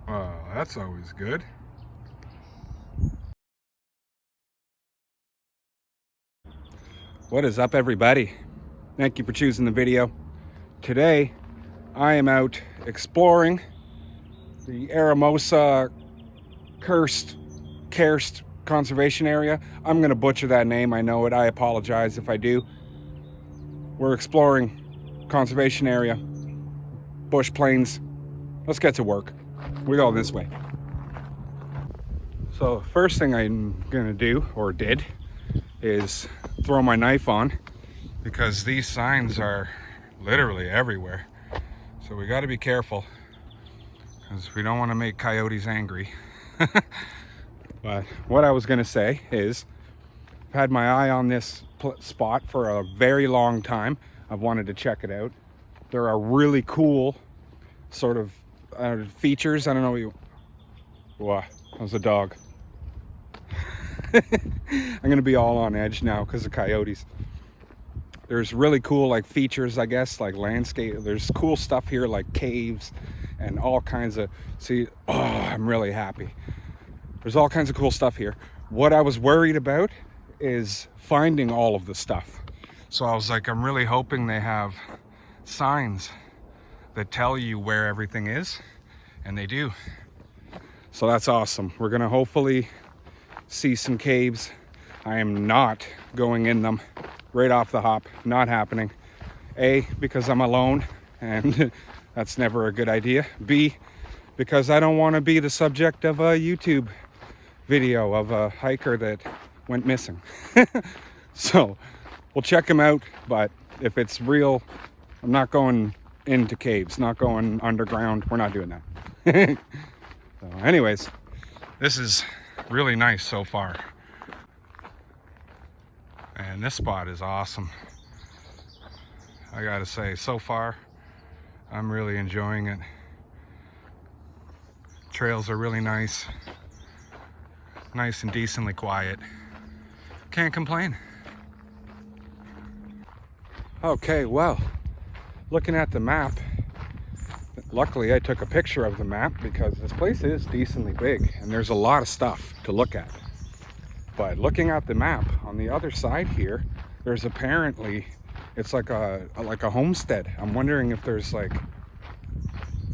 Oh, that's always good. What is up, everybody? Thank you for choosing the video. Today, I am out exploring the Eramosa Karst Conservation Area. I'm going to butcher that name. I know it. I apologize if I do. We're exploring conservation area, bush plains. Let's get to work. We go this way. So first thing I'm gonna do, or did, is throw my knife on, because these signs are literally everywhere. So we got to be careful, because we don't want to make coyotes angry. But what I was gonna say is, I've had my eye on this spot for a very long time. I've wanted to check it out. There are really cool sort of features. I don't know what you... What? That was a dog. I'm gonna be all on edge now because of coyotes. There's really cool like features, I guess, like landscape. There's cool stuff here like caves and all kinds of... See, oh, I'm really happy. There's all kinds of cool stuff here. What I was worried about is finding all of the stuff. So I was like, I'm really hoping they have signs that tell you where everything is, and they do. So that's awesome. We're gonna hopefully see some caves. I am not going in them right off the hop. Not happening. A, because I'm alone, and that's never a good idea. B, because I don't want to be the subject of a YouTube video of a hiker that went missing. So we'll check him out, but if it's real, I'm not going into caves, not going underground. We're not doing that. So anyways, this is really nice so far, and this spot is awesome. I gotta say, so far I'm really enjoying it. Trails are really nice and decently quiet. Can't complain. Okay, well, looking at the map, luckily I took a picture of the map because this place is decently big and there's a lot of stuff to look at. But looking at the map on the other side here, there's apparently, it's like a homestead. I'm wondering if there's like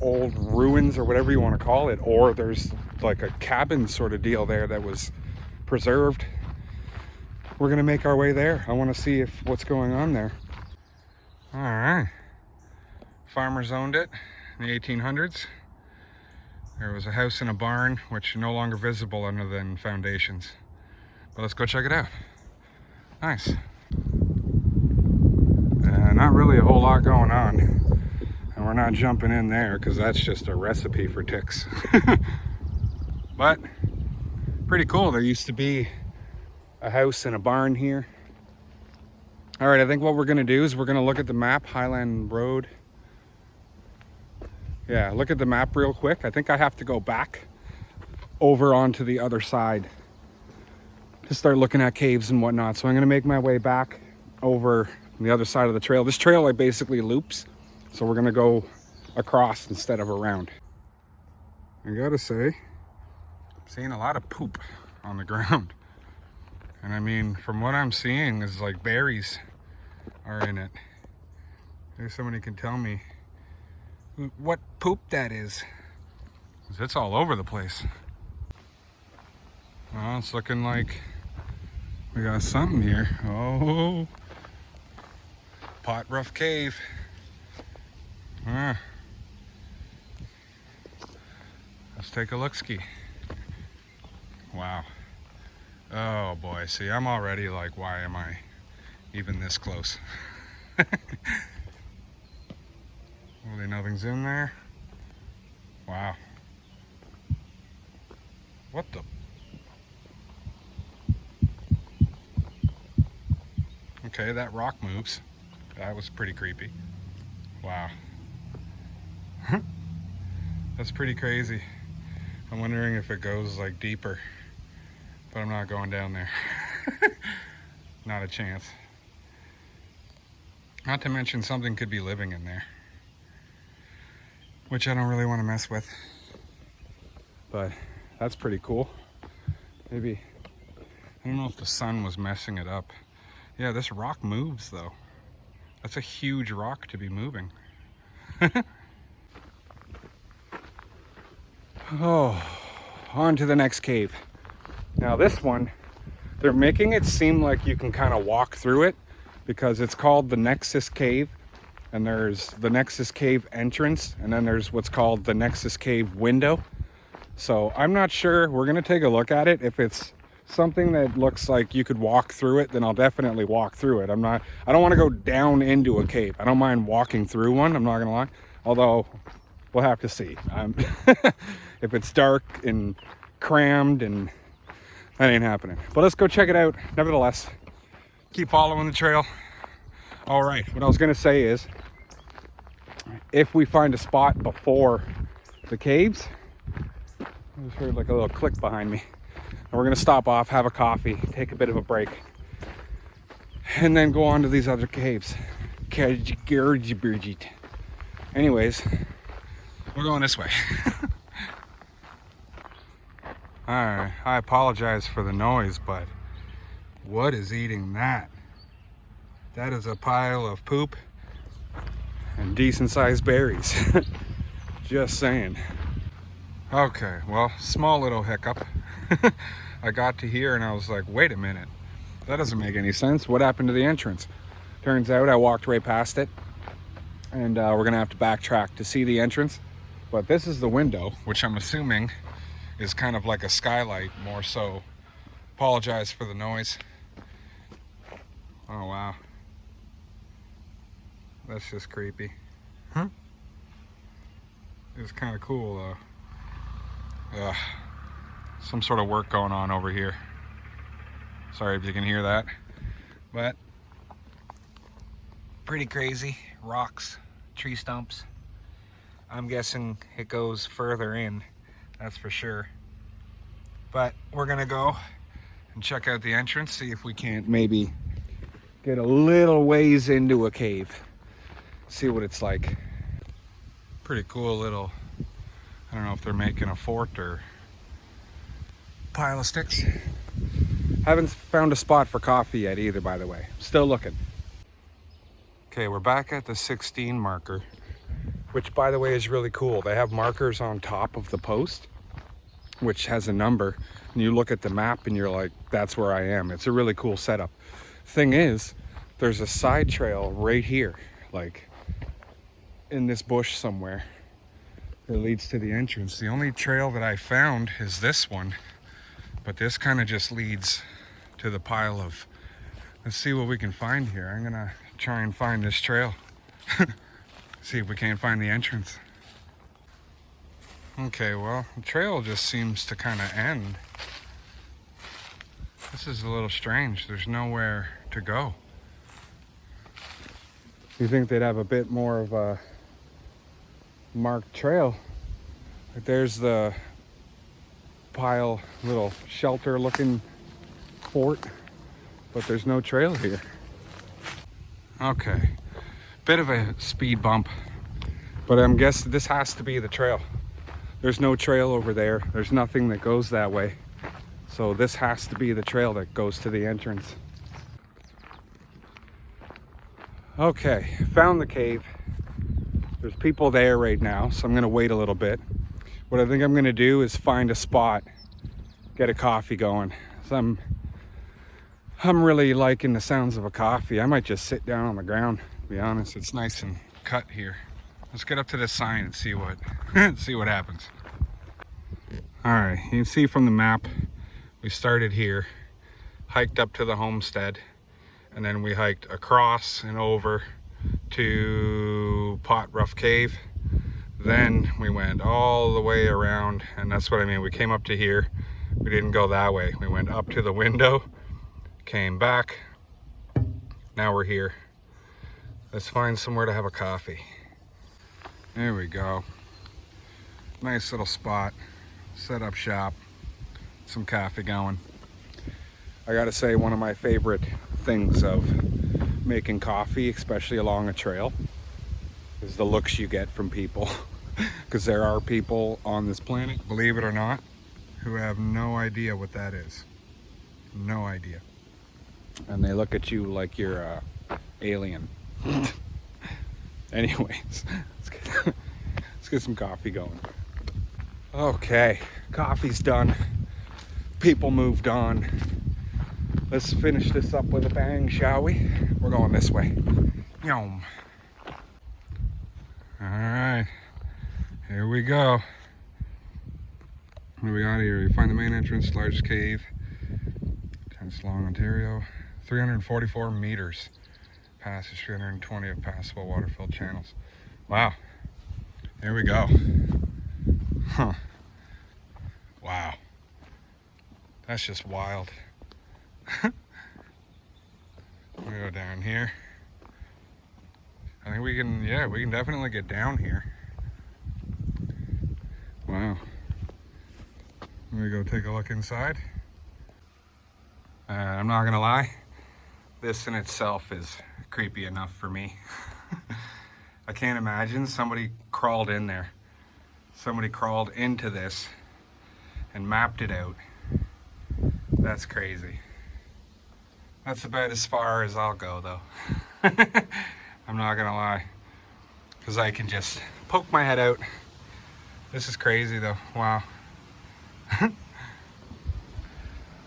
old ruins or whatever you want to call it, or there's like a cabin sort of deal there that was preserved. We're gonna make our way there. I want to see if what's going on there. All right, farmers owned it in the 1800s. There was a house and a barn, which are no longer visible other than foundations. But let's go check it out. Nice. Not really a whole lot going on, and we're not jumping in there because that's just a recipe for ticks. But pretty cool. There used to be a house and a barn here. All right, I think what we're gonna do is we're gonna look at the map, Highland Road. Yeah, look at the map real quick. I think I have to go back over onto the other side to start looking at caves and whatnot. So I'm gonna make my way back over on the other side of the trail. This trail like basically loops, so we're gonna go across instead of around. I gotta say, I'm seeing a lot of poop on the ground. And I mean, from what I'm seeing is like berries are in it. Maybe somebody can tell me what poop that is. 'Cause it's all over the place. Well, it's looking like we got something here. Oh, Pot Rough Cave. Let's take a look-ski. Wow. Oh boy, see, I'm already like, why am I even this close? Really nothing's in there. Wow. What the? Okay, that rock moves. That was pretty creepy. Wow. That's pretty crazy. I'm wondering if it goes like deeper, but I'm not going down there. Not a chance. Not to mention something could be living in there, which I don't really want to mess with. but that's pretty cool. Maybe, I don't know if the sun was messing it up. Yeah, this rock moves though. That's a huge rock to be moving. Oh, on to the next cave. Now this one, they're making it seem like you can kind of walk through it because it's called the Nexus Cave, and there's the Nexus Cave entrance, and then there's what's called the Nexus Cave window. So I'm not sure. We're gonna take a look at it. If it's something that looks like you could walk through it, then I'll definitely walk through it. I don't want to go down into a cave. I don't mind walking through one, I'm not gonna lie, although we'll have to see. If it's dark and crammed, and that ain't happening. But let's go check it out nevertheless. Keep following the trail. All right, what I was gonna say is, if we find a spot before the caves, I just heard like a little click behind me. And we're gonna stop off, have a coffee, take a bit of a break, and then go on to these other caves. Anyways, we're going this way. Alright, I apologize for the noise, but what is eating that? That is a pile of poop and decent sized berries. Just saying. Okay, well, small little hiccup. I got to here and I was like, wait a minute, that doesn't make any sense. What happened to the entrance? Turns out I walked right past it, and we're gonna have to backtrack to see the entrance. But this is the window, which I'm assuming is kind of like a skylight more so. Apologize for the noise. Oh wow, that's just creepy. Huh? It's kind of cool though. Some sort of work going on over here. Sorry if you can hear that, but pretty crazy. Rocks, tree stumps. I'm guessing it goes further in, that's for sure. But we're gonna go and check out the entrance, see if we can't maybe get a little ways into a cave, see what it's like. Pretty cool little, I don't know if they're making a fort or pile of sticks. Haven't found a spot for coffee yet either, by the way. Still looking. Okay, we're back at the 16 marker, which by the way is really cool. They have markers on top of the post, which has a number, and you look at the map and you're like, that's where I am. It's a really cool setup. Thing is, there's a side trail right here, like in this bush somewhere, that leads to the entrance. The only trail that I found is this one, but this kind of just leads to the pile of, let's see what we can find here. I'm gonna try and find this trail. See if we can't find the entrance. Okay, well, the trail just seems to kind of end. This is a little strange. There's nowhere to go. You think they'd have a bit more of a marked trail? Like there's the pile, little shelter looking fort, but there's no trail here. Okay, bit of a speed bump, but I'm guessing this has to be the trail. There's no trail over there. There's nothing that goes that way. So this has to be the trail that goes to the entrance. Okay, found the cave. There's people there right now, so I'm gonna wait a little bit. What I think I'm gonna do is find a spot, get a coffee going. So I'm really liking the sounds of a coffee. I might just sit down on the ground, to be honest. It's nice and cut here. Let's get up to this sign and see what see what happens. All right, you can see from the map, we started here, hiked up to the homestead, and then we hiked across and over to Pot Rough Cave. Then we went all the way around, and that's what I mean. We came up to here. We didn't go that way. We went up to the window, came back. Now we're here. Let's find somewhere to have a coffee. There we go. Nice little spot. Set up shop. Some coffee going. I gotta say, one of my favorite things of making coffee, especially along a trail, is the looks you get from people. because there are people on this planet, believe it or not, who have no idea what that is. No idea. And they look at you like you're a alien. Anyways, let's get some coffee going. Okay, coffee's done. People moved on. Let's finish this up with a bang, shall we? We're going this way. Yum. All right, here we go. What do we got here? We find the main entrance, largest cave, 10th long, Ontario. 344 meters. Passage 320 of passable water-filled channels. Wow. Here we go. Huh. Wow. That's just wild. We go down here. I think we can, yeah, we can definitely get down here. Wow. Let me go take a look inside. I'm not gonna lie, this in itself is creepy enough for me. I can't imagine somebody crawled in there. Somebody crawled into this and mapped it out. That's crazy. That's about as far as I'll go though. I'm not gonna lie, because I can just poke my head out. This is crazy though, wow.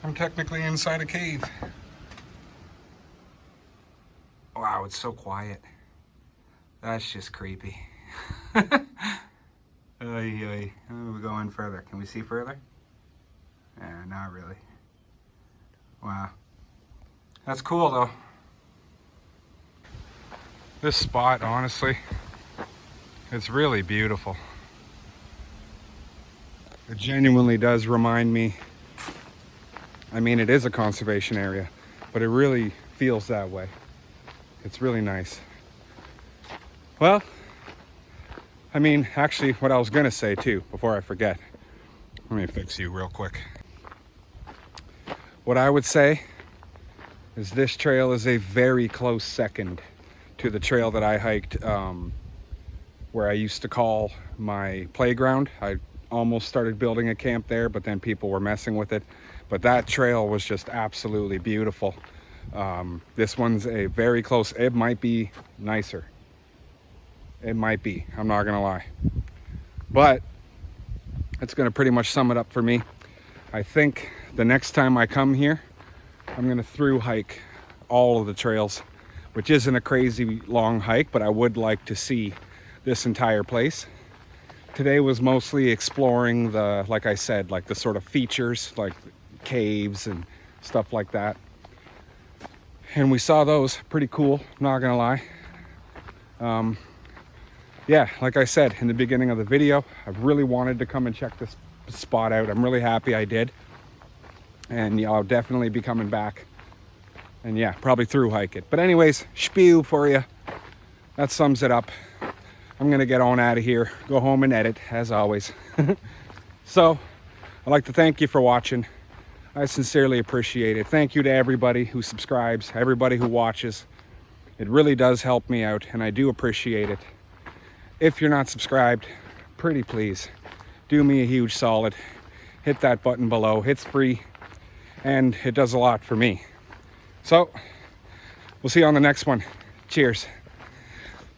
I'm technically inside a cave. Wow, it's so quiet. That's just creepy. We're going further. Can we see further? Yeah, not really. Wow. That's cool though. This spot, honestly, it's really beautiful. It genuinely does remind me, I mean, it is a conservation area, but it really feels that way. It's really nice. Well, I mean, actually, what I was gonna say too, before I forget, let me fix you real quick. What I would say is this trail is a very close second to the trail that I hiked where I used to call my playground. I almost started building a camp there, but then people were messing with it. But that trail was just absolutely beautiful. This one's a very close, it might be nicer. It might be, I'm not gonna lie. But it's gonna pretty much sum it up for me. I think the next time I come here, I'm gonna through hike all of the trails, which isn't a crazy long hike, but I would like to see this entire place. Today was mostly exploring the, like I said, like the sort of features, like caves and stuff like that. And we saw those, pretty cool, not gonna lie. Yeah, like I said in the beginning of the video, I really wanted to come and check this spot out. I'm really happy I did. And yeah, I'll definitely be coming back. And yeah, probably through hike it. But anyways, spew for you. That sums it up. I'm gonna get on out of here, go home and edit, as always. So, I'd like to thank you for watching. I sincerely appreciate it. Thank you to everybody who subscribes, everybody who watches. It really does help me out, and I do appreciate it. If you're not subscribed, pretty please, do me a huge solid. Hit that button below, it's free, and it does a lot for me. So, we'll see you on the next one. Cheers.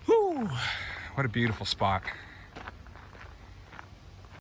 Whew, what a beautiful spot.